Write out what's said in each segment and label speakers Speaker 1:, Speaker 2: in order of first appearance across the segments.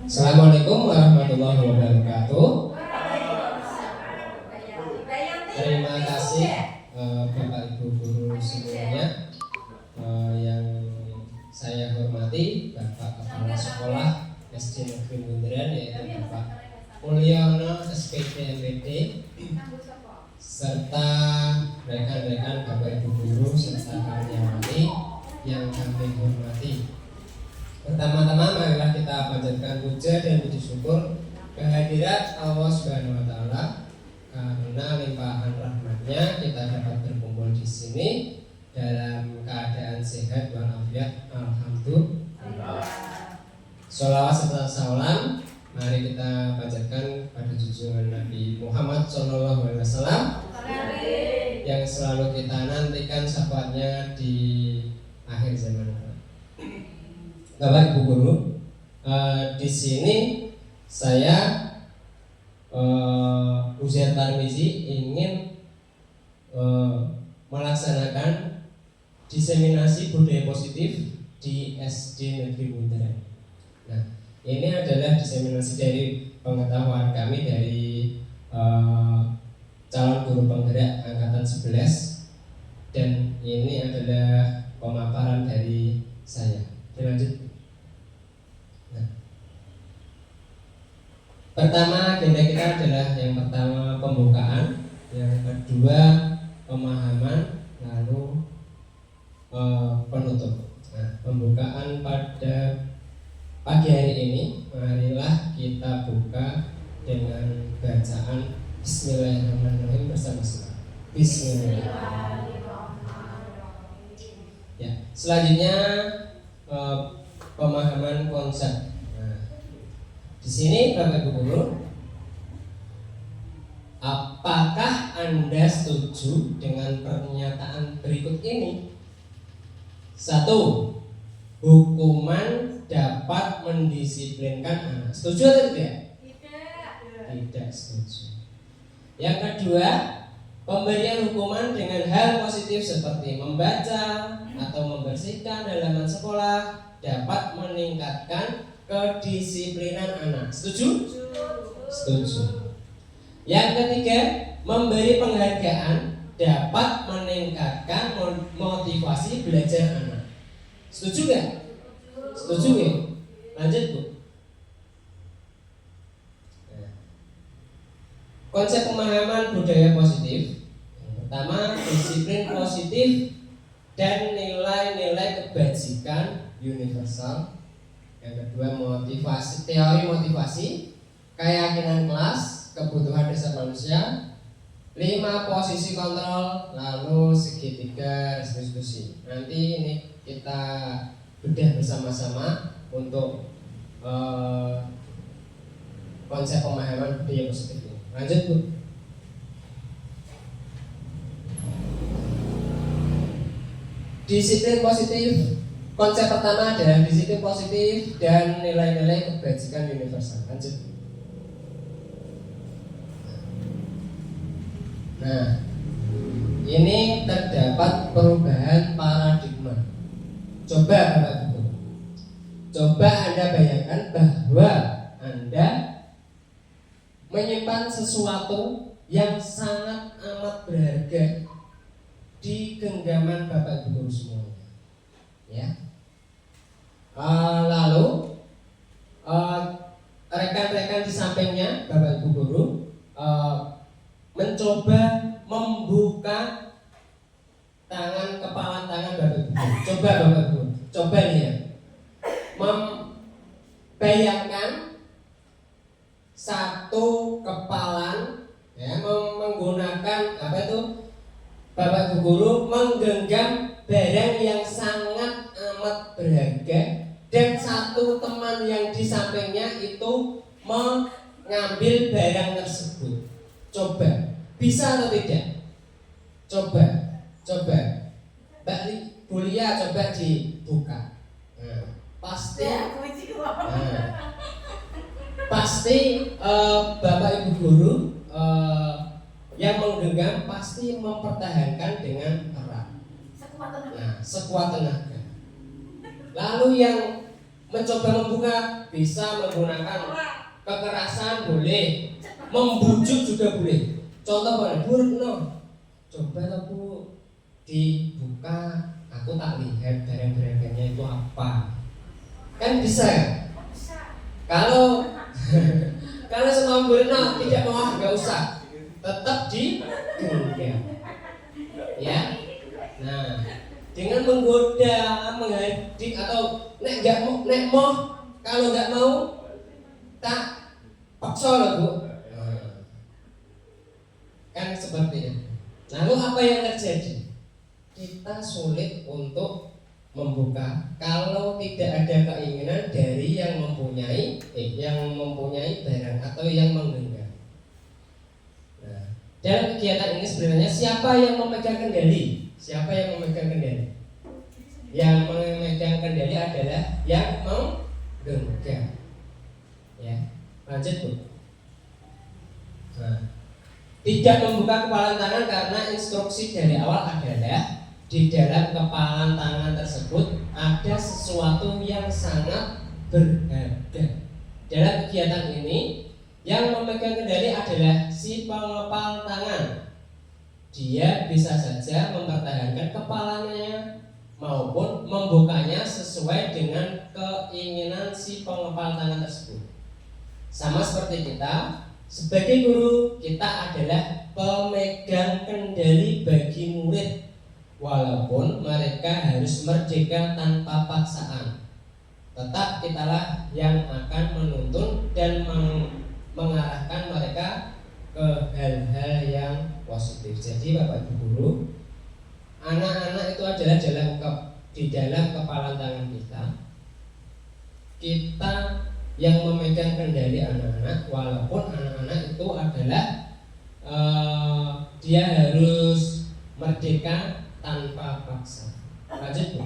Speaker 1: Assalamualaikum warahmatullahi wabarakatuh. Terima kasih Bapak Ibu guru semuanya, yang saya hormati Bapak Kepala Sekolah SD Negeri Bundaran, yaitu Bapak Mulyono SPT MPD, serta rekan-rekan Bapak Ibu guru serta karyawati yang kami hormati. Pertama-tama marilah kita panjatkan puja dan puji syukur kehadirat Allah Subhanahu wa taala, karena limpahan rahmatnya kita dapat berkumpul di sini dalam keadaan sehat walafiat. Alhamdulillah. Sholawat serta salam mari kita panjatkan pada junjungan Nabi Muhammad SAW yang selalu kita nantikan syafaatnya di akhir zaman. Bapak Ibu guru, di sini saya Uzair Tarmizi ingin melaksanakan diseminasi budaya positif di SD Negeri Bundaran. Nah, ini adalah diseminasi dari pengetahuan kami dari calon guru penggerak angkatan 11, dan ini adalah pemaparan dari saya. Lanjut. Pertama agenda kita adalah yang pertama pembukaan, yang kedua pemahaman, lalu penutup. Nah, pembukaan pada pagi hari ini, marilah kita buka dengan bacaan Bismillahirrahmanirrahim bersama-sama. Bismillahirrahmanirrahim. Ya, selanjutnya pemahaman konsep. Di sini Bapak Ibu guru, apakah Anda setuju dengan pernyataan berikut ini? 1. Hukuman dapat mendisiplinkan anak. Setuju atau tidak? Tidak setuju. Yang kedua, pemberian hukuman dengan hal positif seperti membaca atau membersihkan halaman sekolah dapat meningkatkan kedisiplinan anak. Setuju? Setuju. Yang ketiga, memberi penghargaan dapat meningkatkan motivasi belajar anak. Setuju gak? Setuju ya? Lanjut Bu. Konsep pemahaman budaya positif. Yang pertama, disiplin positif dan nilai-nilai kebajikan universal. Yang kedua, motivasi, teori motivasi, keyakinan kelas, kebutuhan dasar manusia. 5, posisi kontrol, lalu segitiga restitusi. Nanti ini kita bedah bersama-sama untuk konsep pemahaman budaya positif ini. Lanjut Bu. Disiplin positif. Konsep pertama adalah disiplin positif dan nilai-nilai kebajikan universal. Lanjut. Nah, ini terdapat perubahan paradigma. Coba Bapak Ibu, coba Anda bayangkan bahwa Anda menyimpan sesuatu yang sangat amat berharga di genggaman Bapak Ibu guru semuanya, ya. Lalu rekan-rekan di sampingnya Bapak Ibu guru mencoba membuka kepala tangan Bapak Ibu. Coba Bapak Ibu, coba lihat. Membayangkan satu kepalan, ya, menggunakan apa itu? Bapak Ibu guru menggenggam barang yang sangat amat berharga, dan satu teman yang di sampingnya itu mengambil barang tersebut. Coba, bisa atau tidak? Coba Mbak Bulia, coba dibuka. Nah, pasti Bapak Ibu guru yang menggenggam pasti mempertahankan dengan erat. Sekuat tenaga. Lalu yang mencoba membuka, bisa menggunakan kekerasan boleh, membujuk juga boleh. Contoh mana? Burno, coba aku dibuka, aku tak lihat barang-barangnya itu apa. Kan bisa ya? Kalau kalau sama Burno tidak mau, nggak usah, tetap digenggam. Ya. Nah, dengan menggoda, menghadik atau nek mau, kalau nggak mau tak paksa loh Bu. Kan seperti itu. Lalu apa yang terjadi? Kita sulit untuk membuka kalau tidak ada keinginan dari yang mempunyai barang atau yang menggenggam. Nah, dalam kegiatan ini sebenarnya siapa yang memegang kendali? Siapa yang memegang kendali? Yang memegang kendali adalah yang menggenggam. Ya, lanjut Bu. Nah, tidak membuka kepalan tangan karena instruksi dari awal adalah di dalam kepalan tangan tersebut ada sesuatu yang sangat berharga. Dalam kegiatan ini yang memegang kendali adalah si pengepal tangan. Dia bisa saja mempertahankan kepalanya maupun membukanya sesuai dengan keinginan si pengepal tangan tersebut. Sama seperti kita, sebagai guru, kita adalah pemegang kendali bagi murid, walaupun mereka harus merdeka tanpa paksaan. Tetap kitalah yang akan menuntun dan mengarahkan mereka ke hal-hal yang positif. Jadi Bapak Ibu guru, anak-anak itu adalah di dalam kepalan tangan kita. Kita yang memegang kendali anak-anak, walaupun anak-anak itu adalah dia harus merdeka tanpa paksa. Lanjut Bu.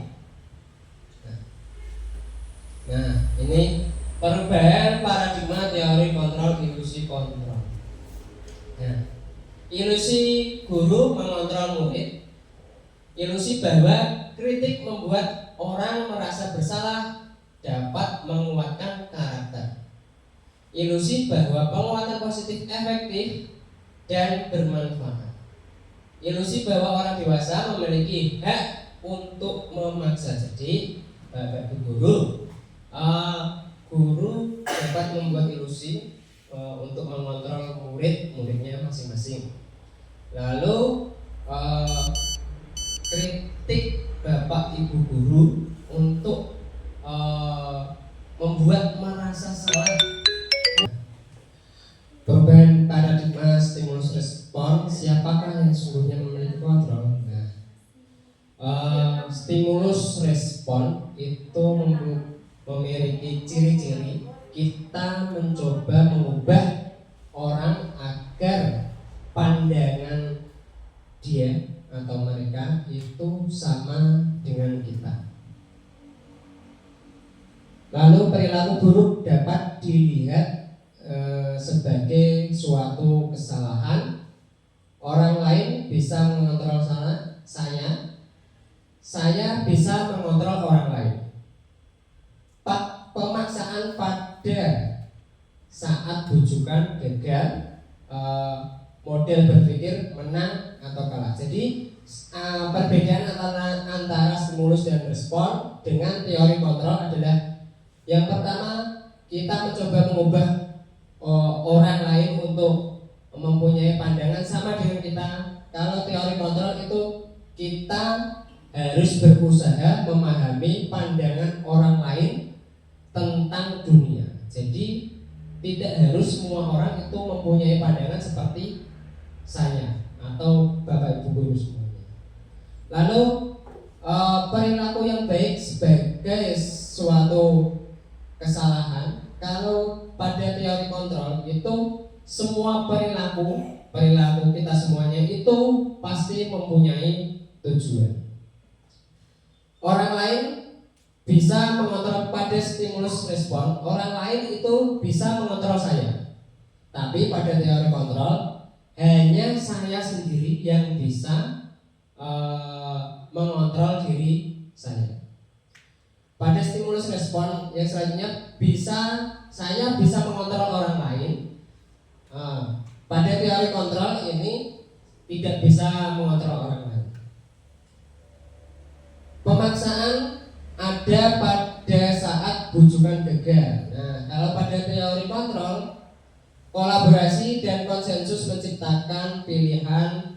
Speaker 1: Nah, ini perubahan paradigma teori kontrol ilusi kontrol. Nah, ilusi guru mengontrol murid, ilusi bahwa kritik membuat orang merasa bersalah dapat menguatkan karakter. Ilusi bahwa penguatan positif efektif dan bermanfaat. Ilusi bahwa orang dewasa memiliki hak untuk memaksa. Jadi Bapak Ibu guru dapat membuat ilusi untuk mengontrol muridnya masing-masing. Lalu kritik Bapak Ibu guru untuk membuat merasa salah. Perubahan paradigma stimulus respon, siapakah yang sungguhnya memiliki kontrol? Nah, stimulus respon itu memiliki ciri-ciri kita mencoba mengubah orang agar pandangan dia atau mereka itu sama dengan kita. Lalu perilaku buruk dapat dilihat sebagai suatu kesalahan. Orang lain bisa mengontrol saya bisa mengontrol orang lain. Pemaksaan pada saat bujukan gagal, model berpikir menang atau kalah. Jadi perbedaan antara stimulus dan respon dengan teori kontrol adalah yang pertama, kita mencoba mengubah orang lain untuk mempunyai pandangan sama dengan kita. Kalau teori kontrol itu kita harus berusaha memahami pandangan orang lain tentang dunia. Jadi tidak harus semua orang itu mempunyai pandangan seperti saya atau Bapak Ibu guru semuanya. Lalu perilaku yang baik sebagai suatu kesalahan. Kalau pada teori kontrol itu semua perilaku kita semuanya itu pasti mempunyai tujuan. Orang lain bisa mengontrol pada stimulus respon, orang lain itu bisa mengontrol saya. Tapi pada teori kontrol hanya saya sendiri yang bisa mengontrol diri saya. Pada stimulus respon yang selanjutnya saya bisa mengontrol orang lain. Pada teori kontrol ini tidak bisa mengontrol orang lain. Pemaksaan ada pada saat bujukan gagal. Nah, kalau pada teori kontrol, kolaborasi dan konsensus menciptakan pilihan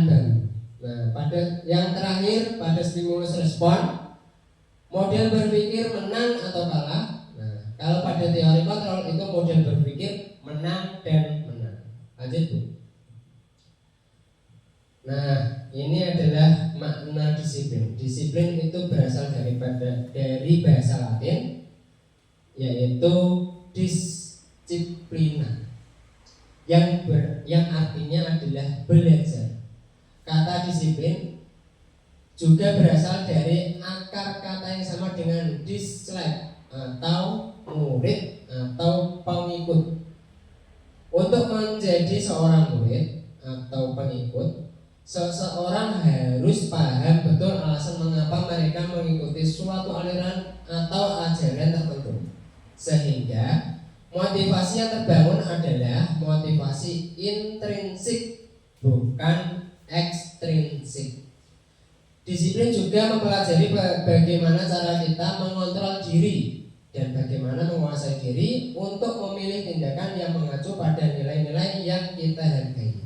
Speaker 1: baru. Nah, pada yang terakhir pada stimulus respon, model berpikir menang atau kalah. Nah, kalau pada teori kontrol itu model berpikir menang dan menang. Lanjut Bu. Nah, ini adalah makna disiplin. Disiplin itu berasal dari bahasa Latin, yaitu disiplina, yang artinya adalah belajar. Kata disiplin juga berasal dari akar kata yang sama dengan dislike atau murid atau pengikut. Untuk menjadi seorang murid atau pengikut, seseorang harus paham betul alasan mengapa mereka mengikuti suatu aliran atau ajaran tertentu, sehingga motivasi yang terbangun adalah motivasi intrinsik, bukan ekstrinsik. Disiplin juga mempelajari bagaimana cara kita mengontrol diri dan bagaimana menguasai diri untuk memilih tindakan yang mengacu pada nilai-nilai yang kita hargai.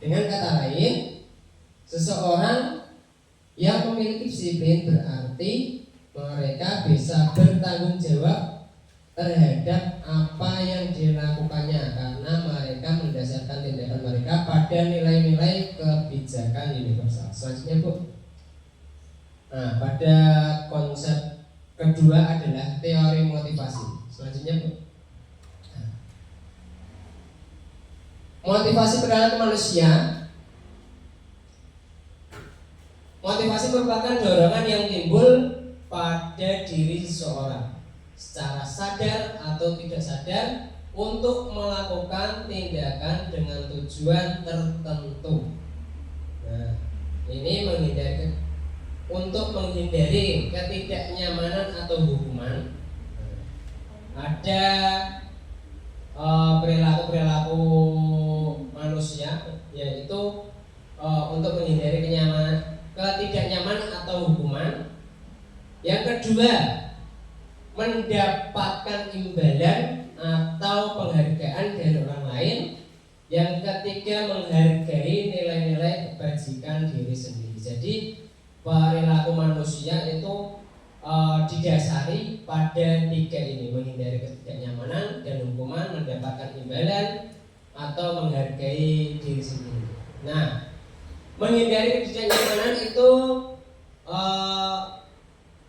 Speaker 1: Dengan kata lain, seseorang yang memiliki disiplin berarti mereka bisa bertanggung jawab terhadap apa yang dilakukannya, karena mereka mendasarkan tindakan mereka pada nilai-nilai kebijakan universal. Selanjutnya Bu. Nah, pada konsep kedua adalah teori motivasi. Selanjutnya Bu. Motivasi perilaku manusia. Motivasi merupakan dorongan yang timbul pada diri seseorang secara sadar atau tidak sadar untuk melakukan tindakan dengan tujuan tertentu. Nah, ini untuk menghindari ketidaknyamanan atau hukuman. Ada perilaku manusia, yaitu untuk menghindari ketidaknyamanan atau hukuman. Yang kedua, mendapatkan imbalan atau penghargaan dari orang lain. Yang ketiga, menghargai nilai-nilai kebajikan diri sendiri. Jadi perilaku manusia itu didasari pada tiga ini: menghindari ketidaknyamanan dan hukuman, mendapatkan imbalan atau menghargai diri sendiri. Nah, menghindari ketidaknyamanan itu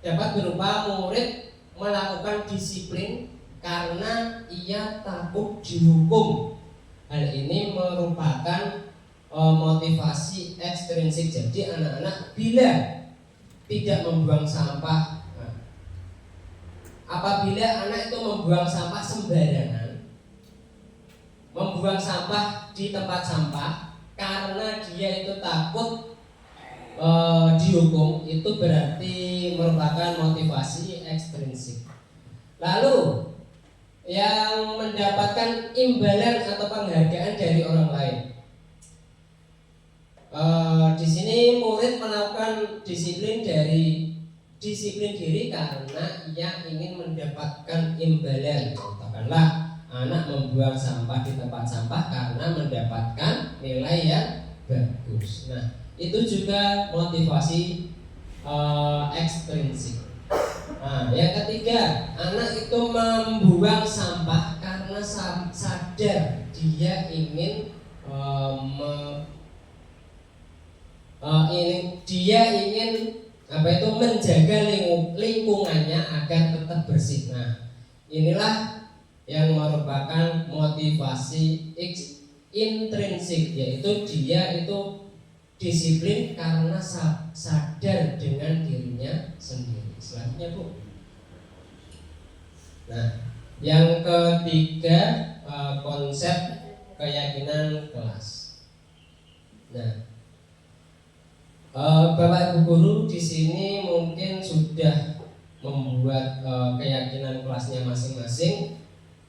Speaker 1: dapat berupa murid melakukan disiplin karena ia takut dihukum. Hal ini merupakan motivasi ekstrinsik. Jadi anak-anak bila tidak membuang sampah, apabila anak itu membuang sampah sembarangan, membuang sampah di tempat sampah karena dia itu takut dihukum, itu berarti merupakan motivasi ekstrinsik. Lalu yang mendapatkan imbalan atau penghargaan dari orang lain. Di sini murid melakukan disiplin diri karena ia ingin mendapatkan imbalan. Katakanlah anak membuang sampah di tempat sampah karena mendapatkan nilai yang bagus. Nah, itu juga motivasi ekstrinsik. Nah, yang ketiga, anak itu membuang sampah karena sadar dia ingin menjaga lingkungannya agar tetap bersih. Nah, inilah yang merupakan motivasi intrinsik, yaitu dia itu disiplin karena sadar dengan dirinya sendiri. Selanjutnya Bu. Nah, yang ketiga konsep keyakinan kelas. Nah, Bapak Ibu guru di sini mungkin sudah membuat keyakinan kelasnya masing-masing.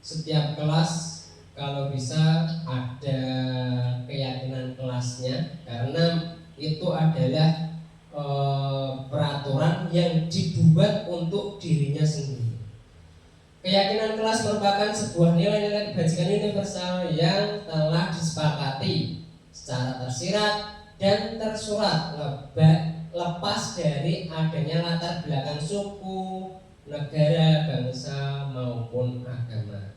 Speaker 1: Setiap kelas kalau bisa ada keyakinan kelasnya, karena itu adalah peraturan yang dibuat untuk dirinya sendiri. Keyakinan kelas merupakan sebuah nilai-nilai kebajikan universal yang telah disepakati secara tersirat dan tersurat, lepas dari adanya latar belakang suku, negara, bangsa maupun agama.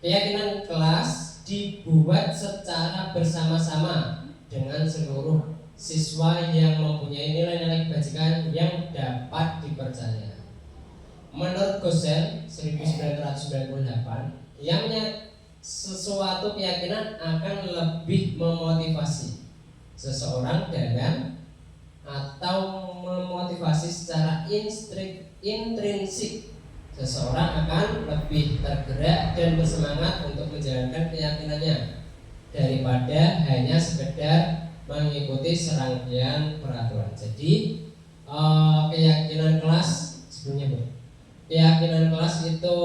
Speaker 1: Keyakinan kelas dibuat secara bersama-sama dengan seluruh siswa yang mempunyai nilai-nilai kebajikan yang dapat dipercaya. Menurut Gosel 1998, yang sesuatu keyakinan akan lebih memotivasi seseorang dalam atau memotivasi secara intrinsik. Seseorang akan lebih tergerak dan bersemangat untuk menjalankan keyakinannya daripada hanya sekedar mengikuti serangkaian peraturan. Jadi keyakinan kelas sebelumnya, Bu. Keyakinan kelas itu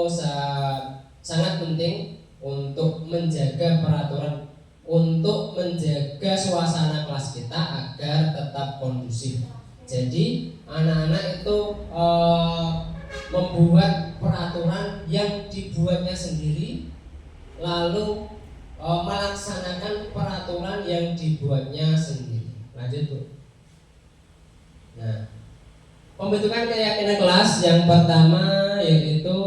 Speaker 1: sangat penting untuk menjaga peraturan, untuk menjaga suasana kelas kita agar tetap kondusif. Jadi anak-anak itu membuat peraturan yang dibuatnya sendiri, lalu melaksanakan peraturan yang dibuatnya sendiri. Lanjut, Bu. Nah, pembentukan keyakinan kelas yang pertama yaitu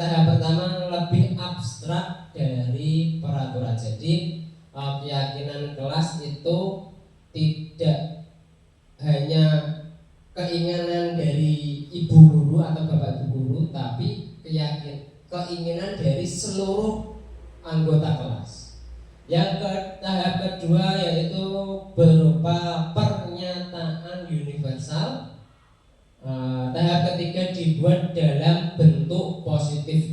Speaker 1: tahap pertama lebih abstrak dari peraturan. Jadi keyakinan kelas itu tidak hanya keinginan dari ibu guru atau bapak guru, tapi keinginan dari seluruh anggota kelas. Tahap kedua yaitu berupa pernyataan universal. Tahap ketiga dibuat dalam bentuk positif.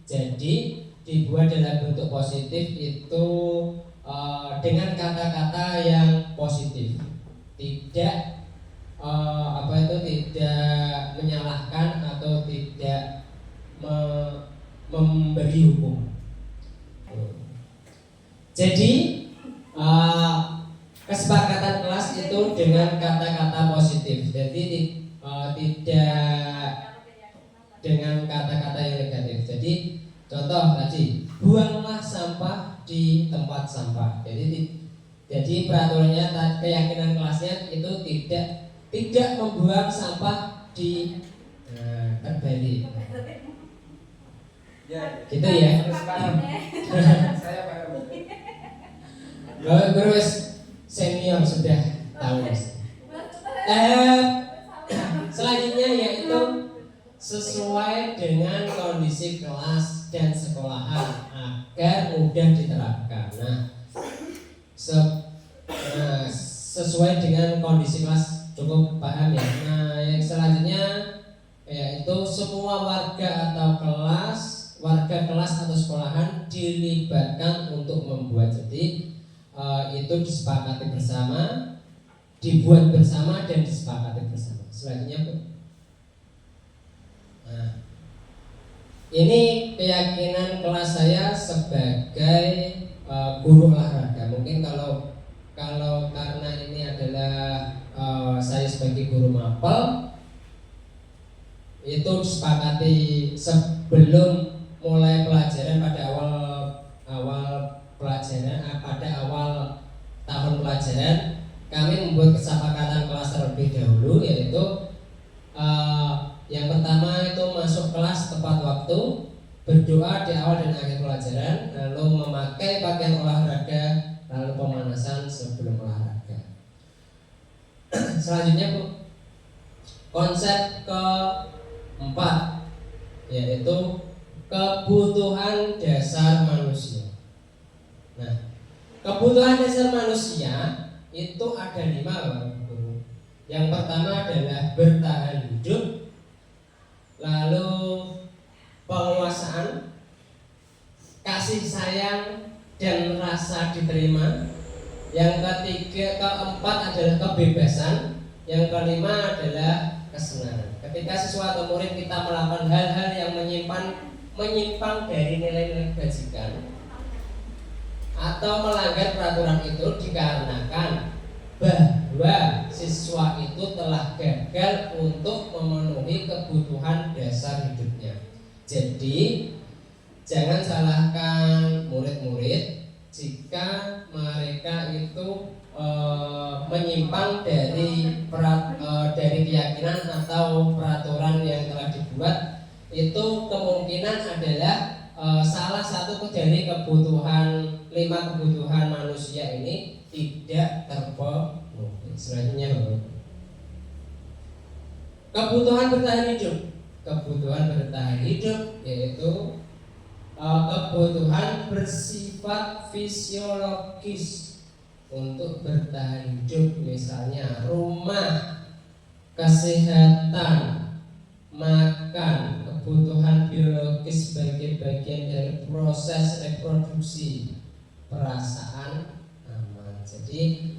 Speaker 1: Jadi dibuat dalam bentuk positif itu dengan kata-kata yang positif, tidak tidak menyalahkan atau tidak memberi hukum. Jadi kesepakatan kelas itu dengan kata-kata positif. Jadi tidak dengan kata-kata yang negatif. Jadi contoh tadi, buanglah sampah di tempat sampah. Jadi peraturannya, keyakinan kelasnya itu tidak membuang sampah di terbalik. Gitu ya.
Speaker 2: Saya paham.
Speaker 1: Guru senior sudah tahu. Selanjutnya yaitu sesuai dengan kondisi kelas dan sekolahan agar mudah diterapkan. Sesuai dengan kondisi kelas, cukup paham ya. Yang selanjutnya yaitu semua warga kelas atau sekolahan dilibatkan untuk membuat. Jadi itu disepakati bersama, dibuat bersama dan disepakati bersama. Selanjutnya, Bu. Ini keyakinan kelas saya sebagai guru olahraga. Mungkin kalau karena ini adalah saya sebagai guru mapel, itu disepakati sebelum mulai pelajaran pada awal pelajaran, pada awal tahun pelajaran, kami membuat kesepakatan kelas terlebih dahulu, yaitu yang pertama itu masuk kelas tepat waktu, berdoa di awal dan akhir pelajaran, lalu memakai pakaian olahraga, lalu pemanasan sebelum olahraga. Selanjutnya, Bu, konsep keempat yaitu kebutuhan dasar manusia. Nah, kebutuhan dasar manusia itu ada 5, Bapak Guru. Yang pertama adalah bertahan hidup, lalu penguasaan, kasih sayang dan rasa merasa diterima. Yang ketiga, keempat adalah kebebasan. Yang kelima adalah kesenangan. Ketika siswa atau murid kita melakukan hal-hal yang menyimpang dari nilai-nilai kebajikan atau melanggar peraturan itu dikarenakan bahwa siswa itu telah gagal untuk memenuhi kebutuhan dasar hidupnya. Jadi jangan salahkan murid-murid jika mereka itu menyimpang dari keyakinan atau peraturan yang telah dibuat. Itu kemungkinan adalah salah satu dari kebutuhan 5 kebutuhan manusia ini tidak terpenuhi. Selanjutnya, kebutuhan bertahan hidup. Kebutuhan bertahan hidup yaitu kebutuhan bersifat fisiologis untuk bertahan hidup, misalnya rumah, kesehatan, makan, kebutuhan biologis sebagai bagian dari proses reproduksi, perasaan aman. Jadi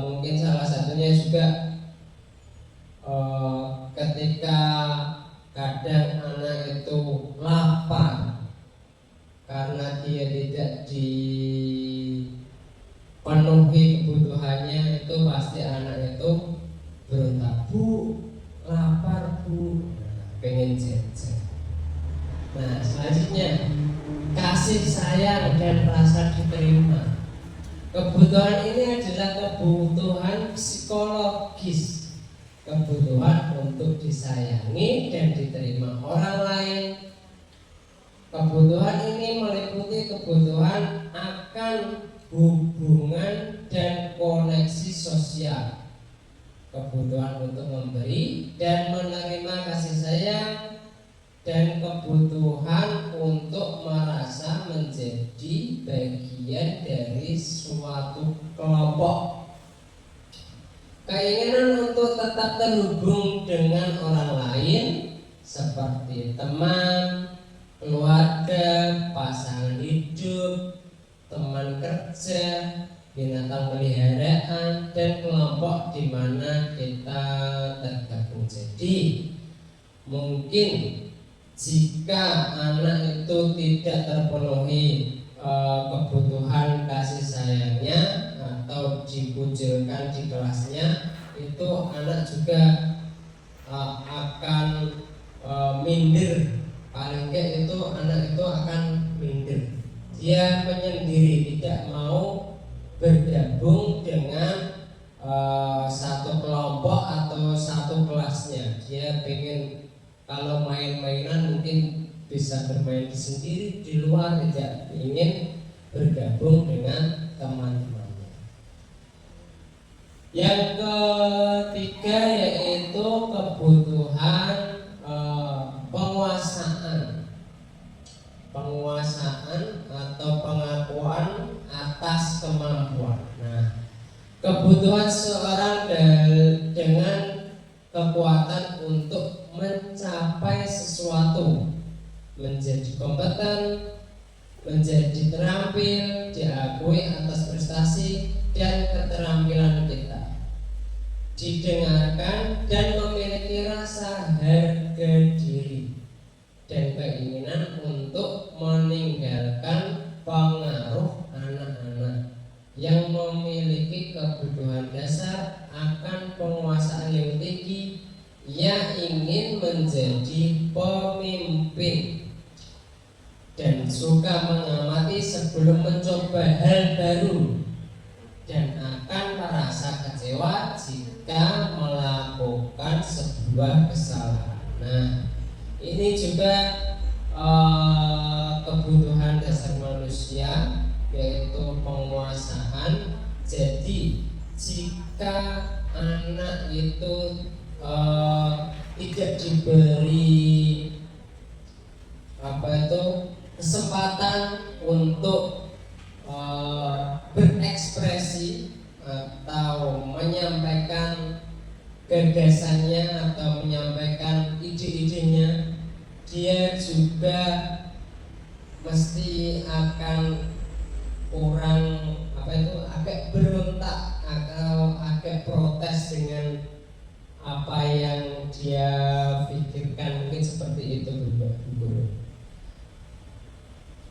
Speaker 1: mungkin salah satunya juga ketika kadang anak itu lapar karena dia tidak dipenuhi kebutuhannya, itu pasti anak itu berontak, "Bu, lapar Bu, pengen jajan." Nah, selanjutnya kasih sayang dan rasa diterima. Kebutuhan ini adalah kebutuhan psikologis, kebutuhan untuk disayangi dan diterima orang lain. Kebutuhan ini meliputi kebutuhan akan hubungan dan koneksi sosial, kebutuhan untuk memberi dan menerima kasih sayang, dan kebutuhan untuk merasa menjadi bagian dari suatu kelompok. Keinginan untuk tetap terhubung dengan orang lain seperti teman, keluarga, pasangan hidup, teman kerja, binatang peliharaan, dan kelompok di mana kita tergabung. Jadi mungkin jika anak itu tidak terpenuhi kebutuhan kasih sayangnya atau dikucilkan di kelasnya, itu anak juga akan minder. Paling enggak itu anak itu akan minder. Dia menyendiri, tidak mau bergabung dengan satu kelompok atau satu kelasnya. Dia pengen kalau main-mainan mungkin bisa bermain sendiri di luar, tidak ingin bergabung dengan teman-temannya. Yang ketiga yaitu kebutuhan penguasaan atau pengakuan atas kemampuan. Nah, kebutuhan seorang dengan kekuatan untuk mencapai sesuatu, menjadi kompeten, menjadi terampil, diakui atas prestasi dan keterampilan kita, didengarkan dan memiliki rasa harga diri, dan keinginan untuk meninggalkan pengaruh anak-anak yang memiliki kebutuhan dasar akan penguasaan yang tinggi, yang ingin menjadi pemimpin dan suka mengamati sebelum mencoba hal baru, dan akan merasa kecewa jika melakukan sebuah kesalahan. Nah, ini juga kebutuhan dasar manusia, yaitu penguasaan. Jadi jika anak itu tidak diberi kesempatan untuk berekspresi atau menyampaikan gagasannya atau menyampaikan ide-idenya, dia juga mesti akan kurang agak berontak atau agak protes dengan apa yang dia pikirkan, mungkin seperti itu guru.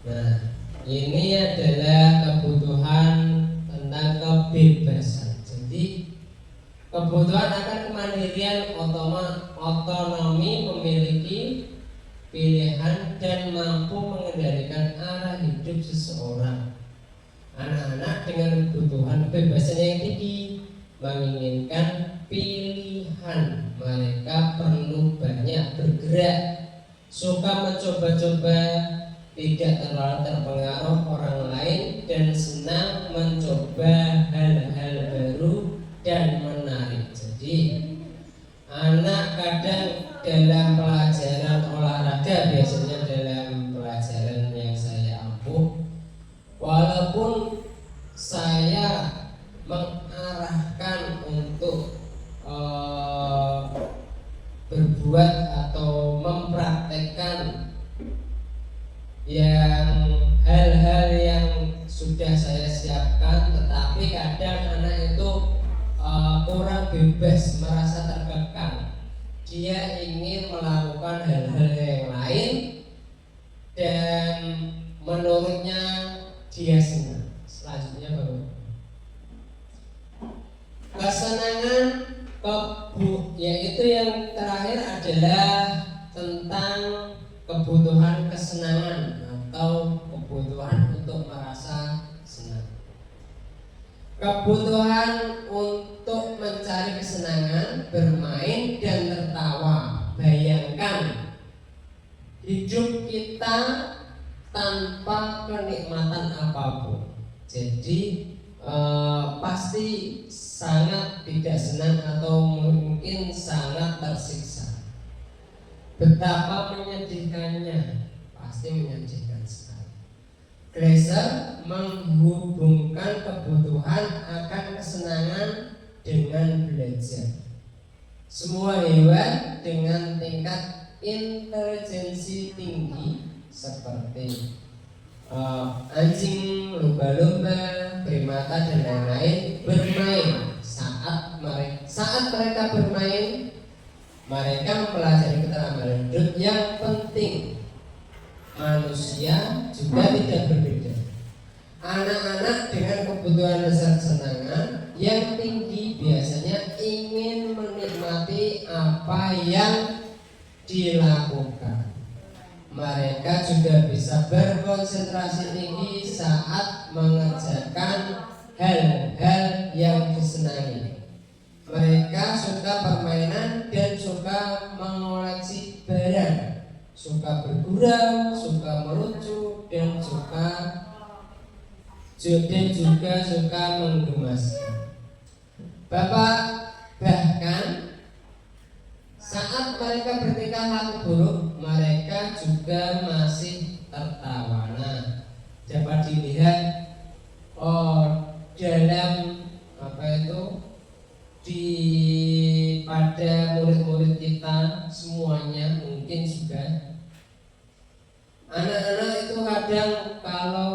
Speaker 1: Nah, ini adalah kebutuhan tentang kebebasan. Jadi kebutuhan akan kemandirian, otonomi, memiliki pilihan dan mampu mengendalikan arah hidup seseorang. Anak-anak dengan kebutuhan kebebasan yang tinggi menginginkan pilihan. Mereka perlu banyak bergerak, suka mencoba-coba, tidak terlalu terpengaruh orang lain, dan senang mencoba hal-hal baru dan menarik. Jadi anak kadang dalam pelajaran olahraga, biasanya dalam pelajaran yang saya ampuh, walaupun saya mengarahkan untuk berbuat atau mempraktekkan yang hal-hal yang sudah saya siapkan, tetapi kadang anak itu kurang bebas, merasa terkekang. Dia ingin melakukan hal-hal yang lain dan menurutnya dia senang. Selanjutnya baru kesenangan yaitu yang terakhir adalah tentang kebutuhan kesenangan atau kebutuhan untuk merasa senang. Kebutuhan untuk mencari kesenangan, bermain dan tertawa. Bayangkan hidup kita tanpa kenikmatan apapun. Jadi pasti sangat tidak senang atau mungkin sangat tersiksa. Betapa menyedihkannya, pasti menyedihkan sekali. Glaser menghubungkan kebutuhan akan kesenangan dengan belajar. Semua hewan dengan tingkat intelijensi tinggi seperti anjing, lumba-lumba, primata dan lain-lain bermain. Saat mereka bermain, mereka mempelajari keterampilan hidup yang penting. Manusia juga tidak berbeda. Anak-anak dengan kebutuhan dasar kesenangan yang tinggi biasanya ingin menikmati apa yang dilakukan. Mereka juga bisa berkonsentrasi tinggi saat mengerjakan hal-hal yang disenangi. Mereka suka permainan dan suka mengoleksi barang, suka bergurau, suka melucu, dan juga suka menggemaskan. Bahkan saat mereka bertingkah laku buruk, mereka juga masih tertawa. Nah, dapat dilihat dalam pada murid-murid kita semuanya, mungkin juga anak-anak itu kadang kalau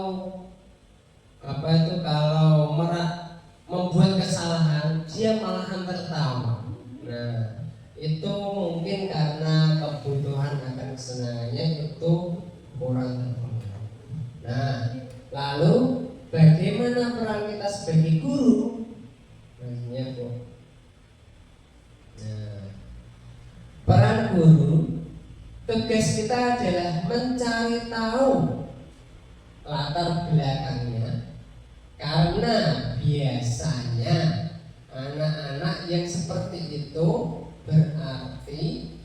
Speaker 1: membuat kesalahan dia malahan tertawa. Nah, itu mungkin karena kebutuhan akan kesenangannya itu kurang terpenuhi. Nah, lalu bagaimana peran kita sebagai guru? Maksudnya peran guru, tugas kita adalah mencari tahu latar belakangnya, karena biasanya anak-anak yang seperti itu berarti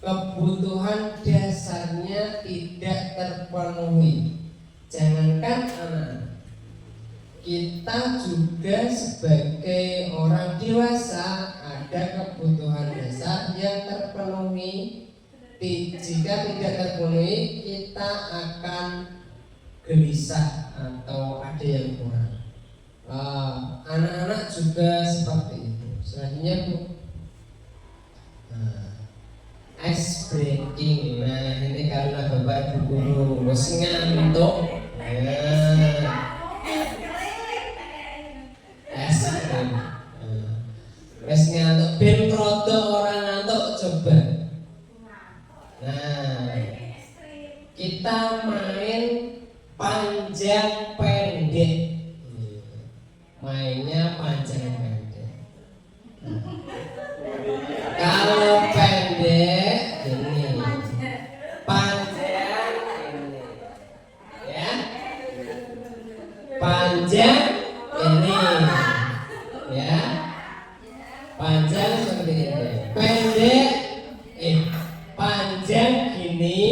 Speaker 1: kebutuhan dasarnya tidak terpenuhi. Jangankan anak, kita juga sebagai orang dewasa ada kebutuhan dasar yang terpenuhi. Jika tidak terpenuhi, kita akan gelisah atau ada yang kurang. Anak-anak juga seperti itu. Selanjutnya Bu, ice breaking. Nah, ini karena Bapak Ibu guru ngantuk. Nah, kita main panjang pendek. Mainnya panjang pendek. Kalau pendek ini panjang ini, ya. Panjang ini, ya. Panjang seperti ini. Pendek, panjang gini,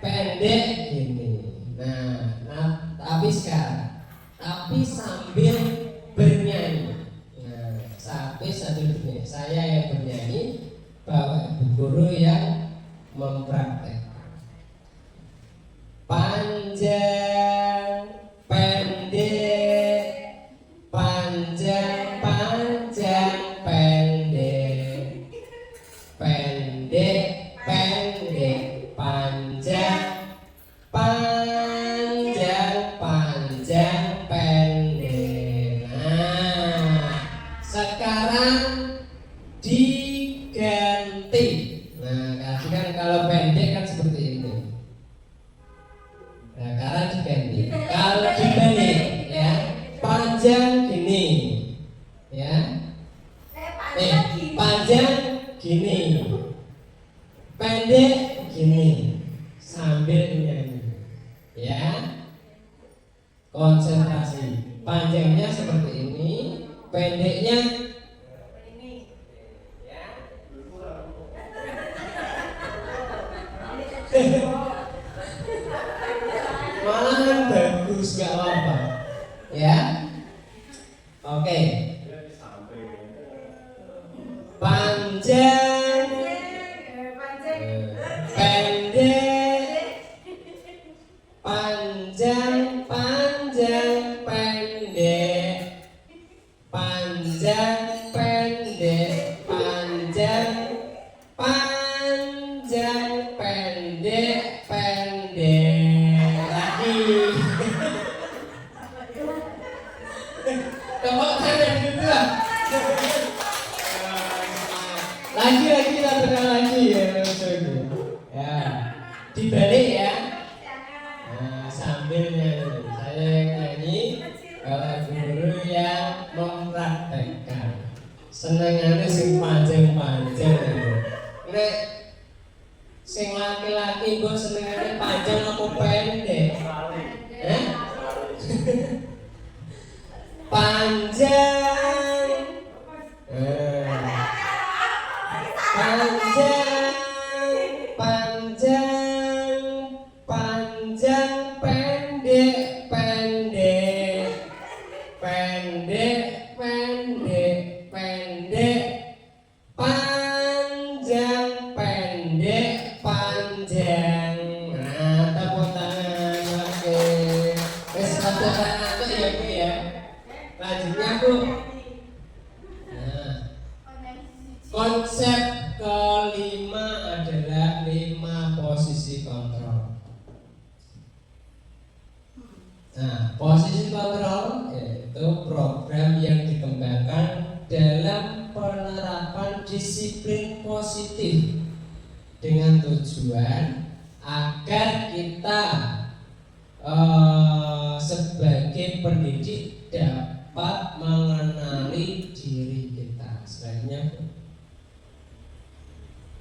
Speaker 1: pendek gini. Nah, tapi sekarang, tapi sambil bernyanyi. Nah, sambil bernyanyi. Saya yang bernyanyi, Bapak Ibu guru yang mempraktekkan. Panjang, pendek, panjang, panjang, pendek, pendek, pendek, panjang, panjang, panjang, pendek. Nah, sekarang diganti. Nah, kan kalau pendek kan seperti ini. Nah, sekarang diganti. Kalau dibalik, ya, panjang gini, ya. Panjang gini, pendek gini, sambil nyanyi, ya. Konsentrasi. Panjangnya seperti ini, pendeknya ini, ya. Malahan bagus, gak apa-apa, ya. Oke. Panjang, pendek, panjang, panjang, pendek, panjang, pendek, panjang, panjang, pendek, pendek. Lagi. Tepuk tangan dulu lah. Lagi lakukan lagi ya, ya. Dibalik ya. Nah, sambil nyanyi. Saya yang nyanyi, kalau guru yang mempraktekkan. Senengannya sing panjang-panjang itu. Nek sing laki-laki kok senengannya panjang apa pendek? Panjang. Panjang, panjang, panjang, pendek, pendek, pendek, pendek, pendek, panjang, pendek, panjang. Nah, tepuk tangan lagi. Tepuk tangan tuh ya Bu ya. Lanjutnya Bu. Nah, konsep kelima adalah 5 posisi kontrol. Nah, posisi kontrol yaitu program yang dikembangkan dalam penerapan disiplin positif dengan tujuan agar kita sebagai pendidik dapat mengenali diri kita. Selanjutnya,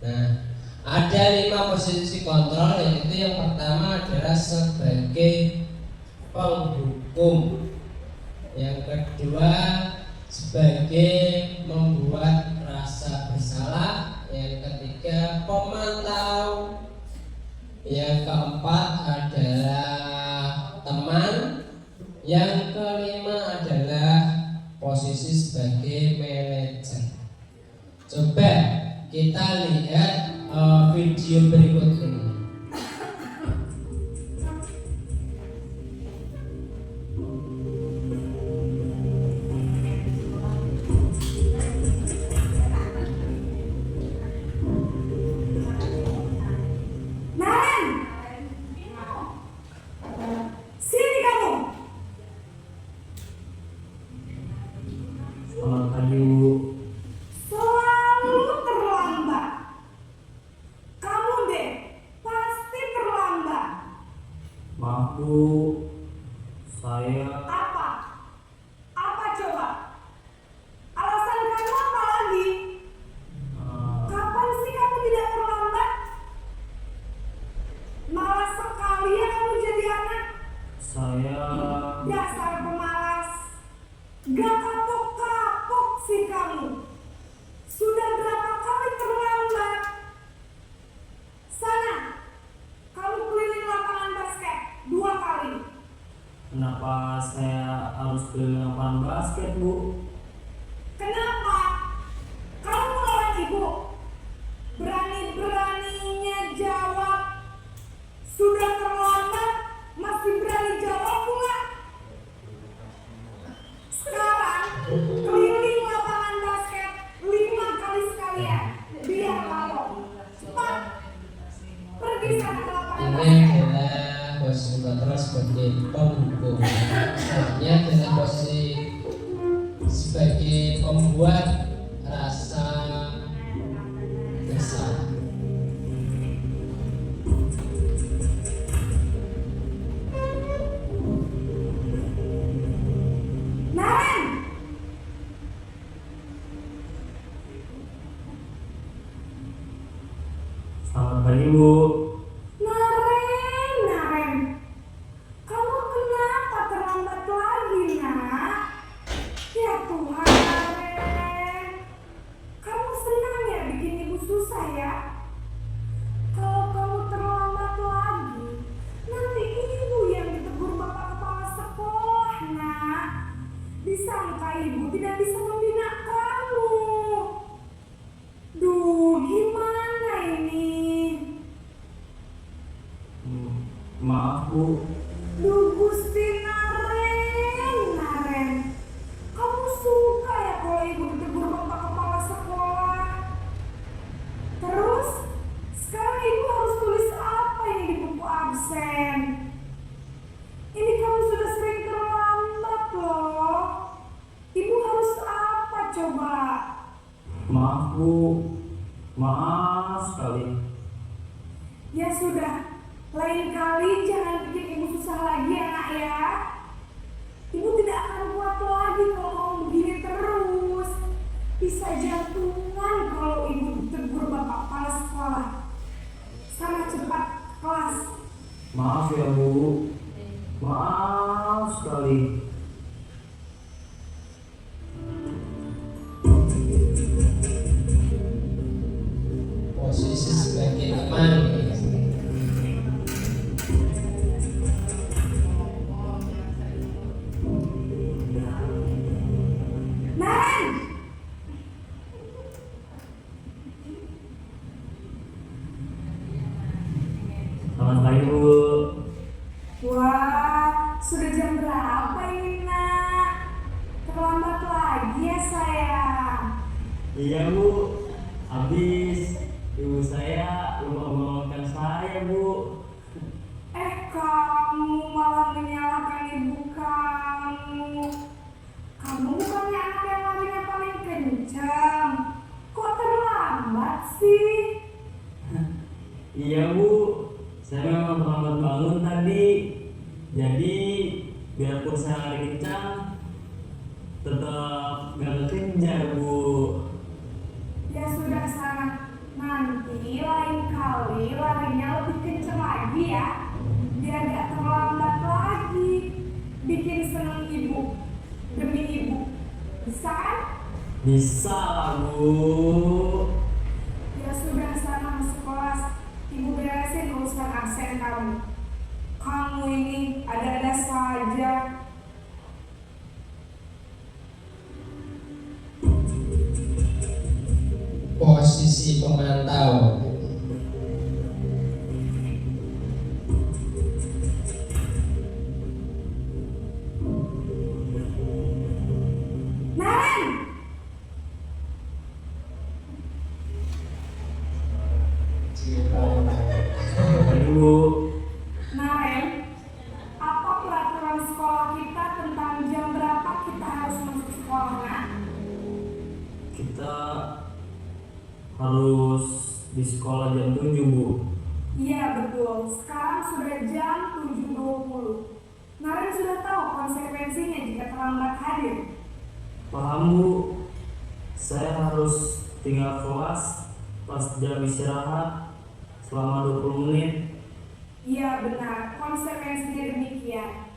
Speaker 1: nah, ada 5 posisi kontrol, yaitu yang pertama adalah sebagai penghukum, yang kedua sebagai membuat rasa bersalah, yang ketiga pemantau, yang keempat adalah teman, yang kelima adalah posisi sebagai manajer. Coba kita lihat video berikut ini.
Speaker 3: Sini kamu. Selalu terlambat. Kamu deh keliling lapangan basket, Bu.
Speaker 4: Kenapa? Kamu melawan ibu? Berani-beraninya jawab. Sudah terlambat, masih berani jawab pula. Sekarang keliling lapangan basket 5 kali sekalian. Biar kapok. Cepat. Pergi sana ke lapangan
Speaker 1: Ini
Speaker 4: basket.
Speaker 1: adalah posisi kontrol sebagai penghubung. Ini adalah posisi sebagai pembuat rasa bersalah.
Speaker 4: Naren,
Speaker 3: Selamat pagi, Bu.
Speaker 4: Naren, kamu kenapa terlambat lagi, nak? Ya Tuhan, Naren, kamu senang ya bikin ibu susah ya? Kalau kamu terlambat lagi, nanti ibu yang ditegur bapak kepala sekolah, nak. Disangka ibu tidak bisa membina kamu. Duh, gimana ini?
Speaker 3: Maaf, Bu.
Speaker 4: Duh Gusti Naren, kamu suka ya kalau ibu ditegur bapak kepala sekolah? Terus, sekarang ibu harus tulis apa ini di buku absen? Ini kamu sudah sering terlambat loh. Ibu harus apa coba?
Speaker 3: Maaf, Bu. Maaf sekali.
Speaker 4: Ya sudah, lain kali jangan bikin ibu susah lagi ya nak ya. Ibu tidak akan kuat lagi kalau kamu begini terus. Bisa jantungan kalau ibu ditegur bapak kepala sekolah. Sana cepat ke kelas.
Speaker 3: Maaf ya, Bu. Maaf sekali.
Speaker 1: Posisi sebagai teman.
Speaker 4: Naren,
Speaker 3: Selamat pagi, Bu.
Speaker 4: wah sudah jam berapa ini nak? Terlambat lagi ya sayang.
Speaker 3: Iya, Bu. Habis ibu saya lupa membangunkan saya, Bu.
Speaker 4: Kamu malah menyalahkan ibu kamu. Kamu bukannya anak yang larinya paling kencang. Kok terlambat sih?
Speaker 3: Iya, Bu. Saya memang terlambat bangun tadi. Jadi biarpun saya lari kencang, tetap gak kekejar, Bu.
Speaker 4: Ya sudah sana. Nanti lain kali larinya lebih kencang lagi ya. Biar gak terlambat lagi. Bikin seneng ibu. Demi ibu. Bisa kan?
Speaker 3: Bisa lah, Bu.
Speaker 4: Ya sudah sana masuk kelas. Ibu beresin urusan absen kamu. Kamu ini ada-ada saja.
Speaker 1: Posisi pemantau.
Speaker 4: Naren,
Speaker 3: Pagi, Bu.
Speaker 4: Naren, apa peraturan sekolah kita tentang jam berapa kita harus masuk sekolah, nak?
Speaker 3: Kita harus di sekolah jam 7, Bu.
Speaker 4: Iya betul, sekarang sudah jam 7.20. Naren sudah tahu konsekuensinya jika terlambat hadir.
Speaker 3: Paham, Bu. Saya harus tinggal kelas pas jam istirahat selama 20 menit.
Speaker 4: Iya benar, konsekuensinya demikian.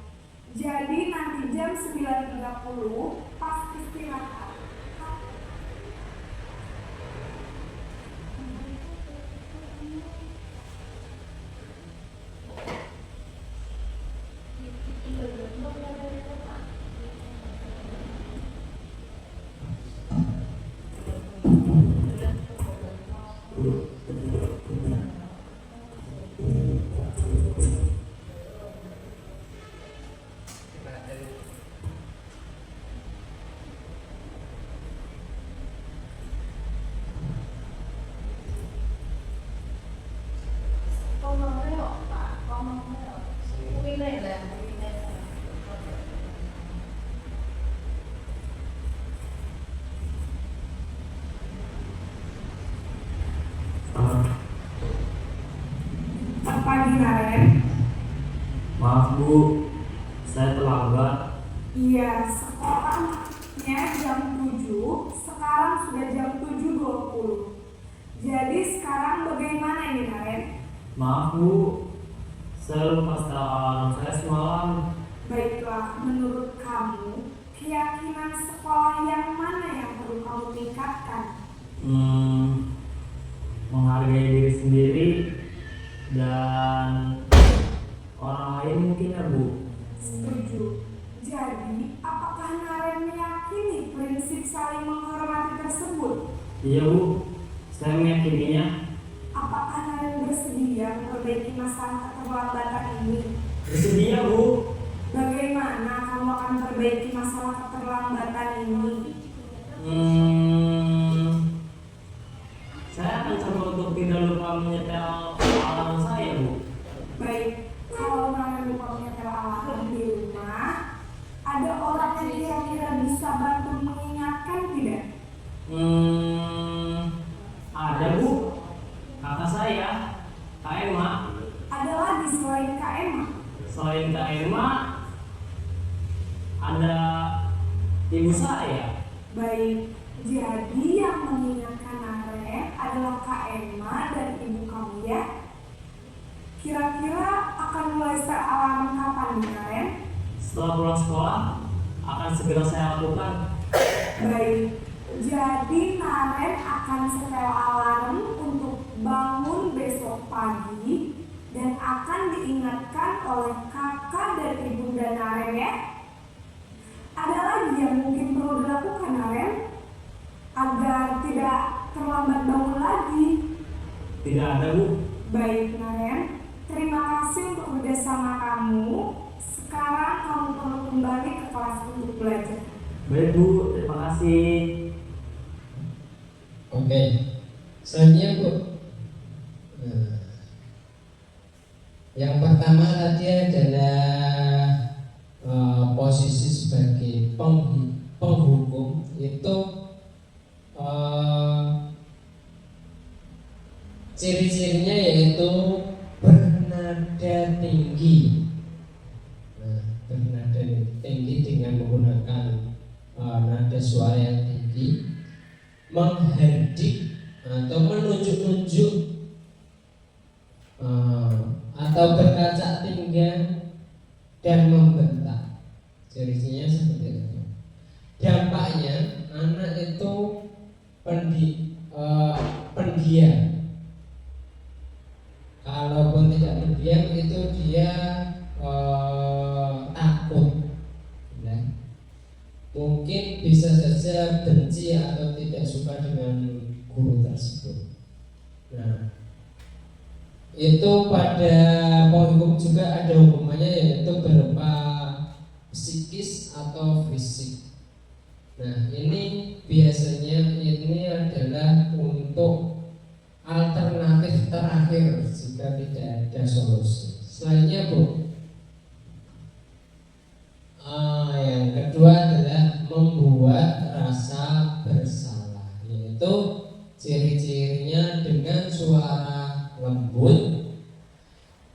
Speaker 4: Jadi nanti jam 9.30 pas istirahat. Con nói đấy hả? Con nói đấy hả? Cái này là cái này. Selamat pagi Naren.
Speaker 3: Maaf Bu, saya terlambat.
Speaker 4: Iya, sekolahnya jam 7, sekarang sudah jam 7.20. Jadi sekarang bagaimana ini Naren?
Speaker 3: Maaf Bu, saya lupa setel alarm saya semalam.
Speaker 4: Baiklah, menurut kamu, keyakinan sekolah yang mana yang perlu kamu tingkatkan?
Speaker 3: Menghargai diri sendiri dan orang lain mungkin ya Bu.
Speaker 4: Setuju. Jadi, apakah Naren meyakini prinsip saling menghormati tersebut?
Speaker 3: Iya Bu, saya meyakininya.
Speaker 4: Apakah Naren bersedia memperbaiki masalah keterlambatan ini?
Speaker 3: Bersedia Bu.
Speaker 4: Bagaimana kamu akan memperbaiki masalah keterlambatan ini?
Speaker 3: Saya akan coba untuk tidak lupa menyetel alarm saya Bu.
Speaker 4: Baik, kalau Naren lupa menyetel alarm di rumah, ada orang yang kira-kira bisa bantu mengingatkan tidak?
Speaker 3: Ada Bu, kakak saya, Kak Emma.
Speaker 4: Ada lagi selain Kak Emma?
Speaker 3: Selain Kak Emma, ada ibu saya.
Speaker 4: Baik, jadi yang mengingatkan Naren adalah Kak Emma dan ibu kamu ya. Kira-kira akan mulai set alarm kapan nih Naren?
Speaker 3: Setelah pulang sekolah, akan segera saya lakukan.
Speaker 4: Baik, jadi Naren akan setel alarm untuk bangun besok pagi dan akan diingatkan oleh kakak dan ibunda Naren ya. Ada lagi yang mungkin perlu dilakukan Naren agar tidak terlambat bangun lagi?
Speaker 3: Tidak ada Bu.
Speaker 4: Baik Naren, terima kasih untuk kerjasama kamu. Sekarang kamu perlu kembali ke kelas untuk belajar.
Speaker 3: Baik Bu, terima kasih.
Speaker 1: Oke, selanjutnya Bu. Yang pertama tadi adalah posisi sebagai penghukum itu ciri-cirinya yaitu bernada tinggi. Nah, bernada tinggi dengan menggunakan nada suara yang tinggi, menghardik atau menunjuk-nunjuk atau berkaca tinggal dan membentak. Ciri-cirinya seperti itu. Dampaknya anak itu pendiam. Kalaupun tidak pendiam itu dia takut. Ya. Mungkin bisa saja benci atau tidak suka dengan guru tersebut. Nah, itu pada penghukum juga ada hukumannya yaitu berupa psikis atau fisik. Nah, ini biasanya ini adalah untuk alternatif terakhir jika tidak ada solusi. Selanjutnya Bu, yang kedua adalah membuat rasa bersalah, yaitu ciri-cirinya dengan suara lembut,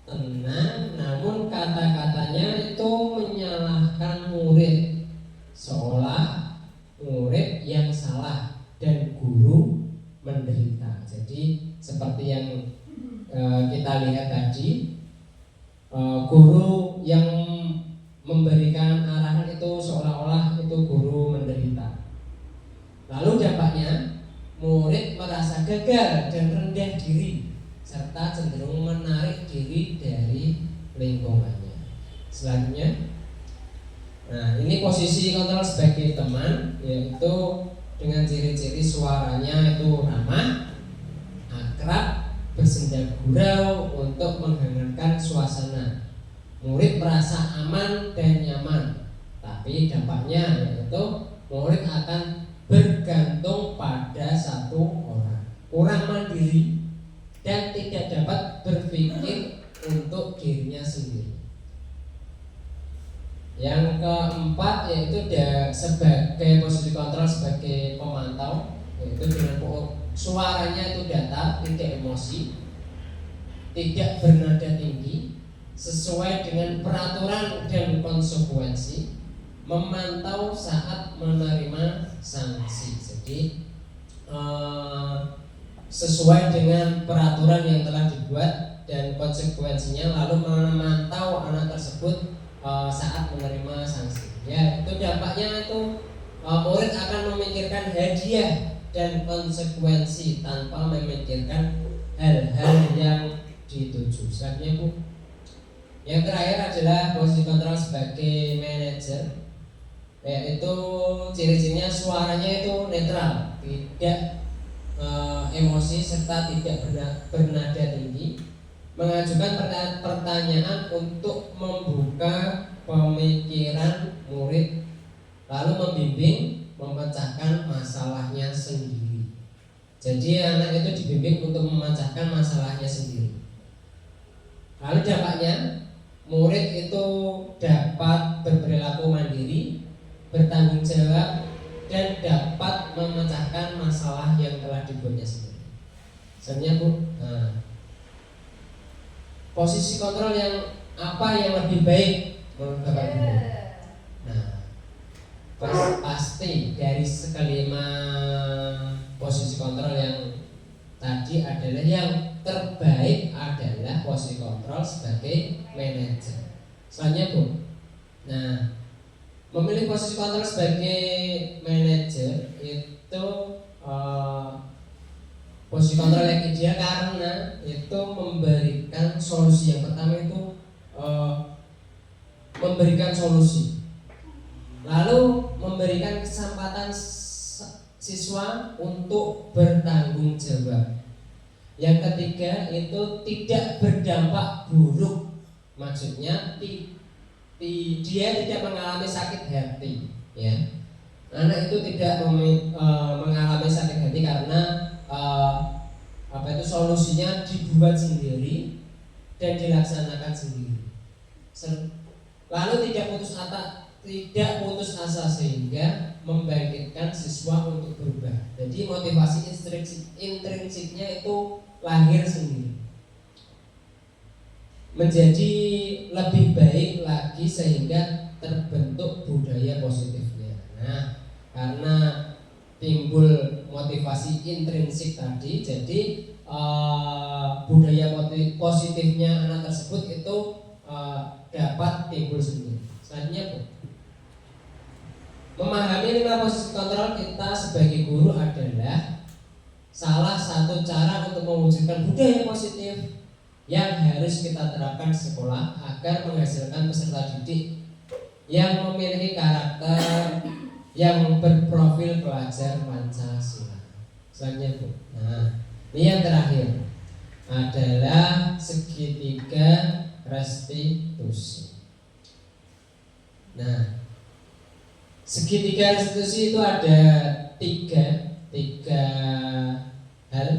Speaker 1: tenang, namun kata-katanya itu menyalahkan murid, seolah murid yang salah dan guru menderita. Jadi seperti yang kita lihat tadi, guru yang memberikan arahan itu seolah-olah itu guru menderita. Lalu dampaknya murid merasa gagal dan rendah diri serta cenderung menarik diri dari lingkungannya. Selanjutnya, nah ini posisi kontrol sebagai teman, yaitu dengan ciri-ciri suaranya itu ramah, akrab, bersenda gurau untuk menghangatkan suasana. Murid merasa aman dan nyaman, tapi dampaknya yaitu murid akan bergantung pada satu orang, kurang mandiri, dan tidak dapat berpikir untuk dirinya sendiri. Yang keempat yaitu sebagai posisi kontrol sebagai pemantau, yaitu dengan suaranya itu datar, tidak emosi, tidak bernada tinggi, sesuai dengan peraturan dan konsekuensi, memantau saat menerima sanksi. Jadi sesuai dengan peraturan yang telah dibuat dan konsekuensinya, lalu memantau anak tersebut saat menerima sanksi. Ya, itu dampaknya itu murid akan memikirkan hadiah dan konsekuensi tanpa memikirkan hal-hal yang dituju. Selanjutnya Bu, yang terakhir adalah posisi kontrol sebagai manajer, yaitu ciri-cirinya suaranya itu netral, tidak emosi serta tidak bernada tinggi, mengajukan pertanyaan untuk membuka pemikiran murid, lalu membimbing memecahkan masalahnya sendiri. Jadi anak itu dibimbing untuk memecahkan masalahnya sendiri. Lalu dampaknya, murid itu dapat berperilaku mandiri, bertanggung jawab, dan dapat memecahkan masalah yang telah dibuatnya sendiri. Sebenarnya Bu, posisi kontrol yang apa yang lebih baik menurut Bapak Ibu? Nah, pasti dari sekelima posisi kontrol yang tadi adalah yang terbaik adalah posisi kontrol sebagai manajer. Selanjutnya Bu, nah, memilih posisi kontrol sebagai manajer itu posisi kontrol yang ideal karena itu memberikan solusi. Yang pertama itu memberikan solusi, lalu memberikan kesempatan siswa untuk bertanggung jawab. Yang ketiga itu tidak berdampak buruk, maksudnya dia tidak mengalami sakit hati, ya. Anak itu tidak mengalami sakit hati karena solusinya dibuat sendiri dan dilaksanakan sendiri. Lalu tidak putus asa sehingga membangkitkan siswa untuk berubah. Jadi motivasi intrinsiknya itu lahir sendiri, menjadi lebih baik lagi sehingga terbentuk budaya positifnya. Nah, karena timbul motivasi intrinsik tadi, jadi budaya positifnya anak tersebut itu dapat timbul sendiri. Selanjutnya Bu, memahami 5 posisi kontrol kita sebagai guru adalah salah satu cara untuk mewujudkan budaya positif yang harus kita terapkan di sekolah agar menghasilkan peserta didik yang memiliki karakter yang berprofil pelajar Pancasila. Selanjutnya Bu, nah ini yang terakhir adalah segitiga restitusi. Nah, segitiga restitusi itu ada tiga hal.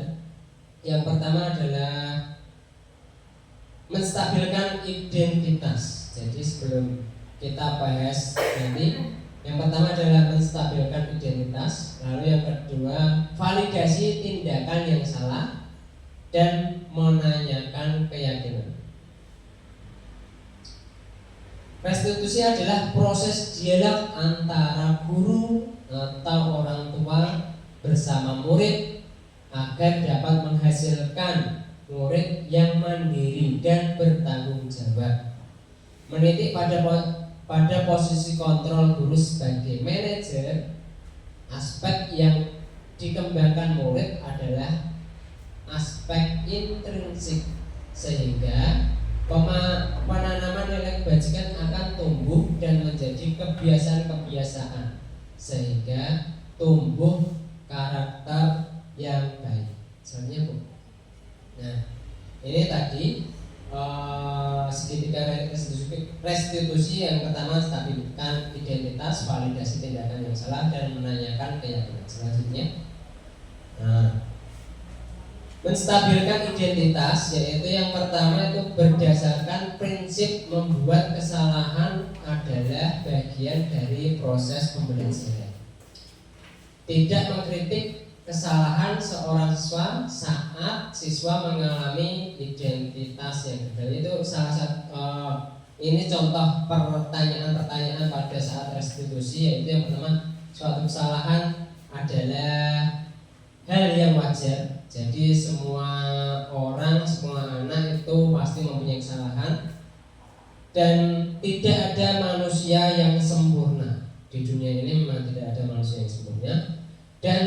Speaker 1: Yang pertama adalah menstabilkan identitas. Jadi sebelum kita bahas nanti, yang pertama adalah menstabilkan identitas. Lalu yang kedua, validasi tindakan yang salah dan menanyakan keyakinan. Restitusi adalah proses dialog antara guru atau orang tua bersama murid agar dapat menghasilkan murid yang mandiri dan bertanggung jawab. Menitik pada posisi kontrol guru sebagai manajer, aspek yang dikembangkan murid adalah aspek intrinsik, sehingga penanaman nilai kebajikan akan tumbuh dan menjadi kebiasaan-kebiasaan, sehingga tumbuh karakter yang baik. Selanjutnya Bu, Ini tadi segitiga restitusi yang pertama, stabilkan identitas, validasi tindakan yang salah, dan menanyakan keyakinan. Selanjutnya, menstabilkan identitas, yaitu yang pertama itu berdasarkan prinsip membuat kesalahan adalah bagian dari proses pembelajaran. Tidak mengkritik kesalahan seorang siswa saat siswa mengalami identitas yang gagal. Itu salah satu ini contoh pertanyaan-pertanyaan pada saat restitusi, yaitu yang pertama, suatu kesalahan adalah hal yang wajar. Jadi semua orang, semua anak itu pasti mempunyai kesalahan, dan tidak ada manusia yang sempurna. Di dunia ini memang tidak ada manusia yang sempurna. Dan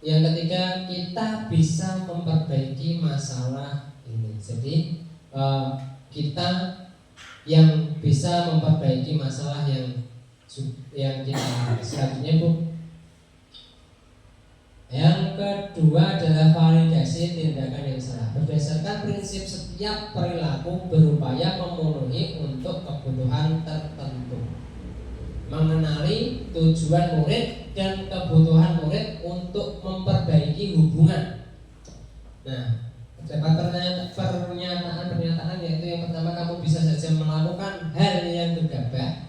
Speaker 1: yang ketiga, kita bisa memperbaiki masalah ini. Jadi kita yang bisa memperbaiki masalah yang kita. Selanjutnya, Bu. Yang kedua adalah validasi tindakan yang salah. Berdasarkan prinsip, setiap perilaku berupaya memenuhi untuk kebutuhan tertentu, mengenali tujuan murid dan kebutuhan murid untuk memperbaiki hubungan. Nah, terdapat pernyataan yaitu yang pertama, kamu bisa saja melakukan hal yang gegabah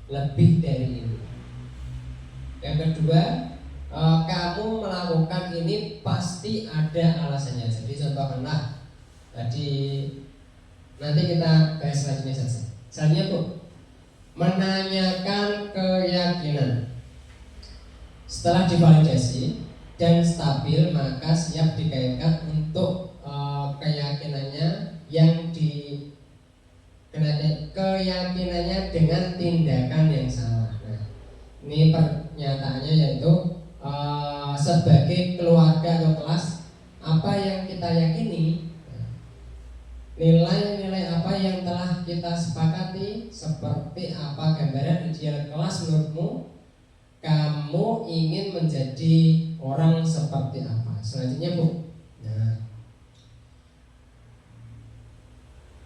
Speaker 1: lebih dari ini. Yang kedua, kamu melakukan ini pasti ada alasannya. Jadi contohkanlah tadi, nanti kita bahas selanjutnya saja. Selanjutnya, Bu, menanyakan keyakinan. Setelah divalidasi dan stabil, maka siap dikaitkan untuk keyakinannya keyakinannya dengan tindakan yang salah. Nah, ini pernyataannya yaitu sebagai keluarga atau kelas, apa yang kita yakini, nilai-nilai apa yang telah kita sepakati, seperti apa gambaran ideal kelas menurutmu, kamu ingin menjadi orang seperti apa. Selanjutnya, Bu. Nah,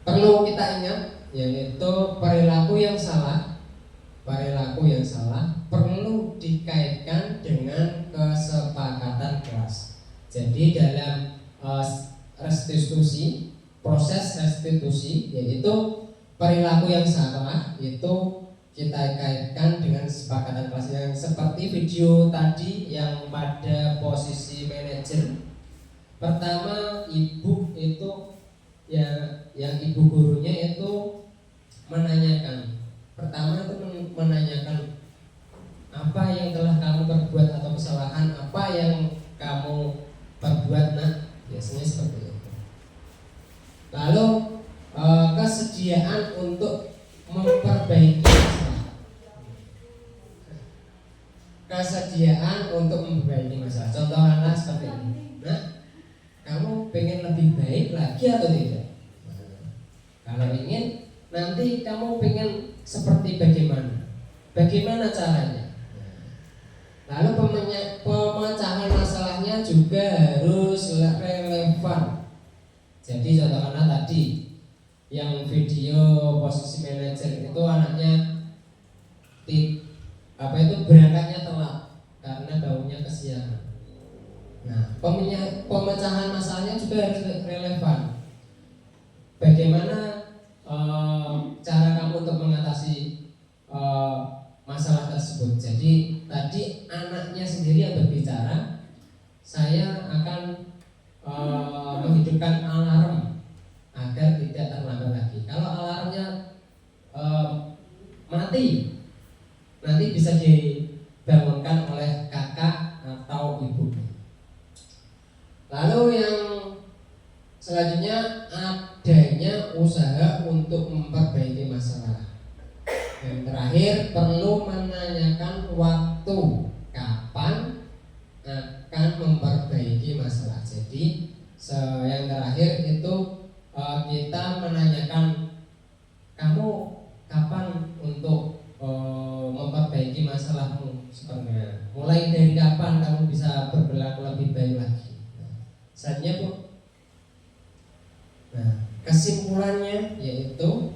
Speaker 1: perlu kita ingat yaitu perilaku yang salah perlu dikaitkan dengan kesepakatan kelas. Jadi dalam restitusi, proses restitusi, yaitu perilaku yang salah itu kita kaitkan dengan kesepakatan kelas, yang seperti video tadi yang pada posisi manajer. Pertama, ibu itu yang ibu gurunya itu menanyakan. Pertama itu menanyakan apa yang telah kamu perbuat atau kesalahan apa yang kamu perbuat, nak, biasanya seperti itu. Lalu kesediaan untuk memperbaiki masalah. Contohnya seperti ini. Nah, kamu pengen lebih baik lagi atau tidak? Kalau ingin, nanti kamu pengen seperti bagaimana? Bagaimana caranya? Lalu pemecahan masalahnya juga harus relevan. Jadi contohnya tadi yang video posisi manajer itu anaknya berangkatnya telat karena bangunnya kesiangan. Nah, pemecahan masalahnya juga harus relevan. Bagaimana cara kamu untuk mengatasi masalah tersebut? Jadi tadi anaknya sendiri yang berbicara, saya akan menghidupkan alarm agar tidak terlambat lagi. Kalau alarmnya mati, nanti bisa dibangunkan oleh kakak atau ibu. Lalu yang selanjutnya, adanya usaha untuk memperbaiki masalah. Yang terakhir, perlu menanyakan waktu kapan akan memperbaiki masalah. Jadi yang terakhir itu kita menanyakan, kamu kapan untuk memperbaiki masalahmu sebenarnya. Mulai dari kapan kamu bisa berperilaku lebih baik lagi. Selanjutnya, Bu. kesimpulannya yaitu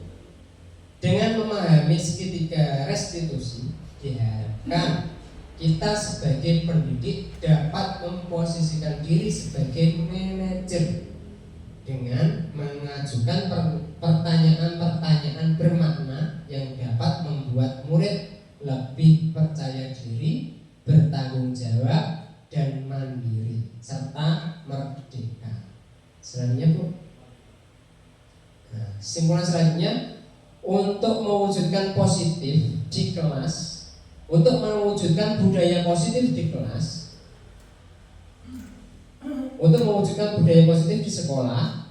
Speaker 1: dengan memahami segitiga restitusi diharapkan kita sebagai pendidik dapat memposisikan diri sebagai manajer dengan mengajukan pertanyaan-pertanyaan bermakna yang dapat membuat murid lebih percaya diri, bertanggung jawab, dan mandiri serta merdeka. Selanjutnya Bu. Nah, kesimpulan selanjutnya, untuk mewujudkan positif di kelas, untuk mewujudkan budaya positif di kelas, untuk mewujudkan budaya positif di sekolah,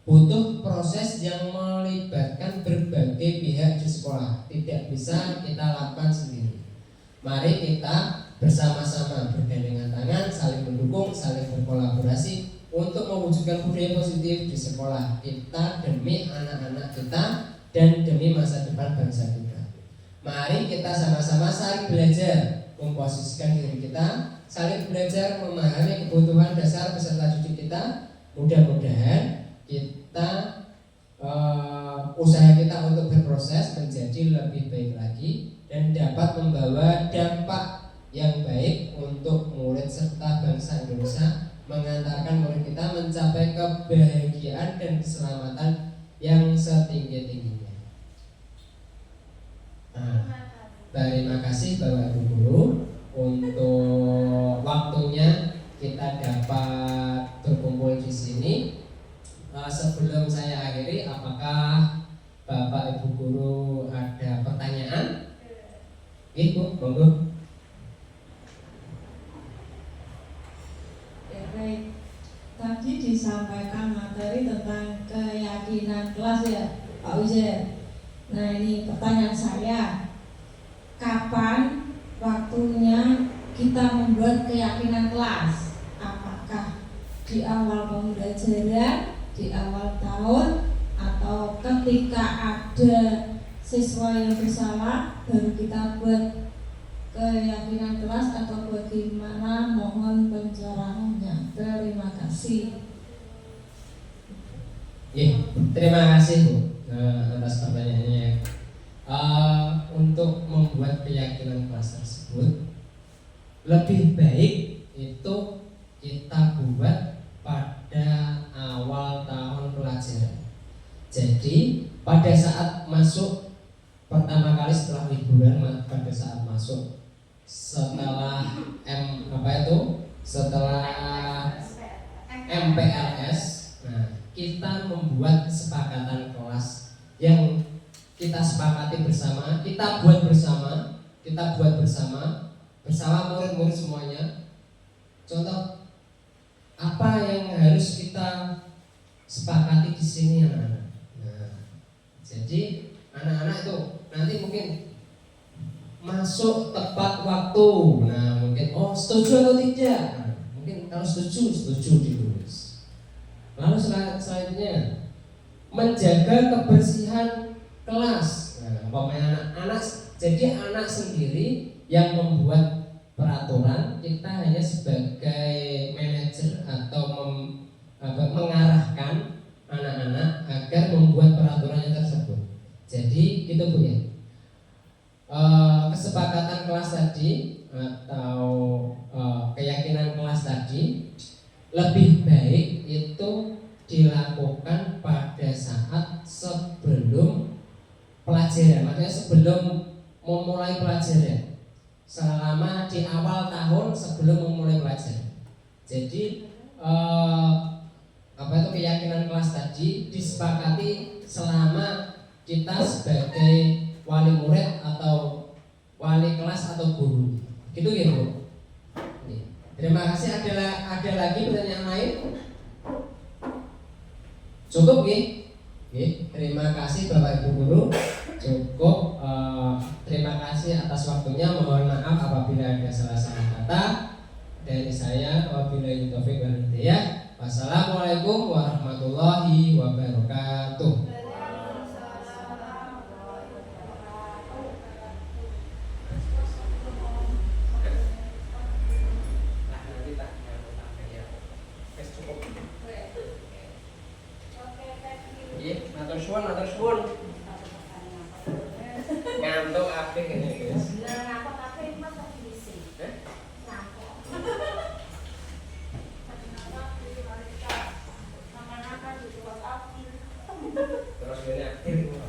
Speaker 1: butuh proses yang melibatkan berbagai pihak di sekolah. Tidak bisa kita lakukan sendiri. Mari kita bersama-sama bergandengan tangan, saling mendukung, saling berkolaborasi untuk mewujudkan budaya positif di sekolah kita demi anak-anak kita dan demi masa depan bangsa kita. Mari kita sama-sama saling belajar memposisikan diri kita, saling belajar memahami kebutuhan dasar peserta didik kita. Mudah-mudahan kita usaha kita untuk berproses menjadi lebih baik lagi dan dapat membawa dampak yang baik untuk murid serta bangsa Indonesia, mengantarkan murid kita mencapai kebahagiaan dan keselamatan yang setinggi-tingginya. Terima kasih Bapak Ibu Guru untuk waktunya kita dapat berkumpul di sini. Sebelum saya akhiri, apakah Bapak Ibu Guru ada pertanyaan? Ibu, monggo.
Speaker 5: Ya, baik. Tadi disampaikan materi tentang keyakinan kelas ya, Pak Uzen. Nah, ini pertanyaan saya, kapan waktunya kita membuat keyakinan kelas? Apakah di awal pembelajaran, di awal tahun, atau ketika ada siswa yang bersalah baru kita buat keyakinan kelas, atau bagaimana? Mohon pencerahannya. Terima kasih.
Speaker 1: Terima kasih Bu atas pertanyaannya. Untuk membuat keyakinan kelas tersebut, lebih baik itu kita buat pada awal tahun pelajaran. Jadi pada saat masuk pertama kali setelah liburan, pada saat masuk setelah setelah MPLS, nah kita membuat kesepakatan kelas yang kita sepakati bersama, kita buat bersama murid-murid semuanya. Contoh apa yang harus kita sepakati di sini anak-anak. Nah, jadi anak-anak itu nanti mungkin masuk tepat waktu. Nah, mungkin setuju atau tidak. Nah, mungkin kalau setuju ditulis. Lalu selanjutnya menjaga kebersihan kelas. Nah, anak jadi anak sendiri yang membuat peraturan, kita hanya sebagai manajer atau mengarahkan anak-anak agar membuat peraturannya tersebut. Jadi gitu Bu ya. Kesepakatan kelas tadi atau keyakinan kelas tadi lebih baik itu dilakukan pada saat sebelum pelajaran, maksudnya sebelum memulai pelajaran, selama di awal tahun sebelum memulai pelajaran. Jadi keyakinan kelas tadi disepakati selama kita sebagai wali murid atau wali kelas atau guru. Gitu ya Bu. Terima kasih. Ada lagi pertanyaan lain? Cukup ya? Terima kasih Bapak Ibu Guru. Cukup. Terima kasih atas waktunya. Mohon maaf apabila ada salah-salah kata dari saya. Wabillahi taufiq wal hidayah. Wassalamualaikum warahmatullahi wabarakatuh. Iya. Matur suwun, matur suwun. Ngantuk apik ini, guys.
Speaker 4: Lah ngapa kafe Mas kok diisi?
Speaker 1: Hah?
Speaker 4: Ngapa?
Speaker 1: Terus ini aktif.